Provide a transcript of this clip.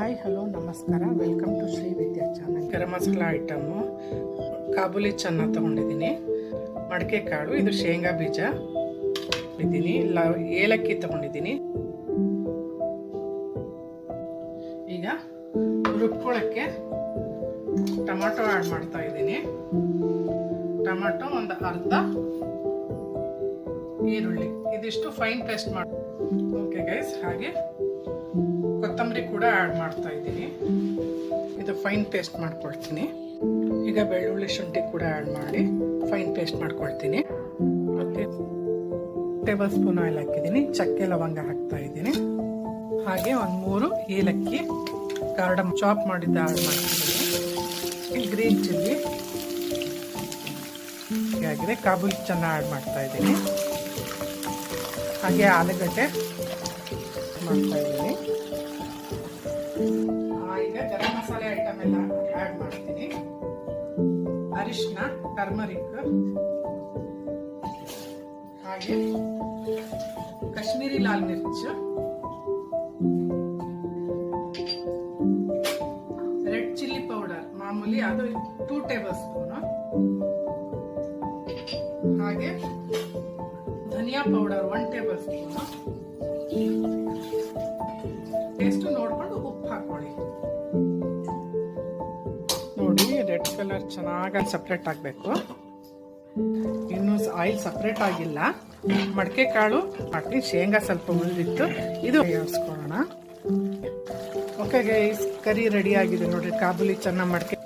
Hi hello ನಮಸ್ಕಾರ, welcome to Shri Vidya channel. Garam masala item kabuli chana ತೊಗೊಂಡಿದ್ದೀನಿ, ಮಡಕೆ ಕಾಳು, ಇದು ಶೇಂಗಾ ಬೀಜ ಇದ್ದೀನಿ, ಏಲಕ್ಕಿ ತೊಗೊಂಡಿದ್ದೀನಿ. ಈಗ ರುಬ್ಕೊಳ್ಳೋಕ್ಕೆ ಟೊಮಾಟೊ ಆ್ಯಡ್ ಮಾಡ್ತಾ ಇದ್ದೀನಿ. ಟೊಮಾಟೊ ಒಂದು ಅರ್ಧ, ಈರುಳ್ಳಿ ಇದಿಷ್ಟು ಫೈನ್ ಪೇಸ್ಟ್ ಮಾಡಿ. ಓಕೆ ಗೈಸ್, ಹಾಗೆ ಕೊತ್ತಂಬರಿ ಕೂಡ ಆ್ಯಡ್ ಮಾಡ್ತಾ ಇದ್ದೀನಿ. ಇದು ಫೈನ್ ಪೇಸ್ಟ್ ಮಾಡ್ಕೊಳ್ತೀನಿ. ಈಗ ಬೆಳ್ಳುಳ್ಳಿ ಶುಂಠಿ ಕೂಡ ಆ್ಯಡ್ ಮಾಡಿ ಫೈನ್ ಪೇಸ್ಟ್ ಮಾಡ್ಕೊಳ್ತೀನಿ. ಮತ್ತು ಟೇಬಲ್ ಸ್ಪೂನ್ ಆಯಿಲ್ ಹಾಕಿದ್ದೀನಿ, ಚಕ್ಕೆ ಲವಂಗ ಹಾಕ್ತಾ ಇದ್ದೀನಿ. ಹಾಗೆ ಒಂದು 3 ಏಲಕ್ಕಿ, ಕಾರ್ಡಮ್ ಚಾಪ್ ಮಾಡಿದ್ದ ಆ್ಯಡ್ ಮಾಡ್ತಿದ್ದೀನಿ. ಗ್ರೀನ್ ಚಿಲ್ಲಿ ಆಗಿದೆ, ಕಾಬೂಲಿ ಚೆನ್ನ ಆ್ಯಡ್ ಮಾಡ್ತಾ ಇದ್ದೀನಿ. ಹಾಗೆ ಆಲೂಗಡ್ಡೆ ಮಾಡ್ತಾ ಇದ್ದೀನಿ. ಈಗ ಗರಂ ಮಸಾಲೆ ಐಟಮ್ ಎಲ್ಲ ಆ್ಯಡ್ ಮಾಡ್ತೀನಿ. ಅರಿಶಿನ, ಟರ್ಮರಿಕ್, ಹಾಗೆ ಕಾಶ್ಮೀರಿ ಲಾಲ್ ಮಿರ್ಚ್, ರೆಡ್ ಚಿಲ್ಲಿ ಪೌಡರ್ ಮಾಮೂಲಿ, ಅದು 2 ಟೇಬಲ್ ಸ್ಪೂನು. ಹಾಗೆ ಧನಿಯಾ ಪೌಡರ್ 1 ಟೇಬಲ್ ಸ್ಪೂನು. ಟೇಸ್ಟ್ ನೋಡ್ಕೊಂಡು ಉಪ್ಪು ಹಾಕೊಳ್ಳಿ. ನೋಡಿ, ರೆಡ್ ಕಲರ್ ಚೆನ್ನಾಗಿ ಸಪ್ರೇಟ್ ಆಗಬೇಕು. ಇನ್ನು ಆಯಿಲ್ ಸಪ್ರೇಟ್ ಆಗಿಲ್ಲ. ಮಡಕೆ ಕಾಳು ಹಾಕಿ, ಶೇಂಗಾ ಸ್ವಲ್ಪ ಉಳಿದಿತ್ತು, ಇದು ಯಾರಿಸ್ಕೊಳ್ಳೋಣ. ಓಕೆ ಗೈಸ್, ಕರಿ ರೆಡಿ ಆಗಿದೆ ನೋಡ್ರಿ, ಕಾಬೂಲಿ ಚೆನ್ನ ಮಡಕೆ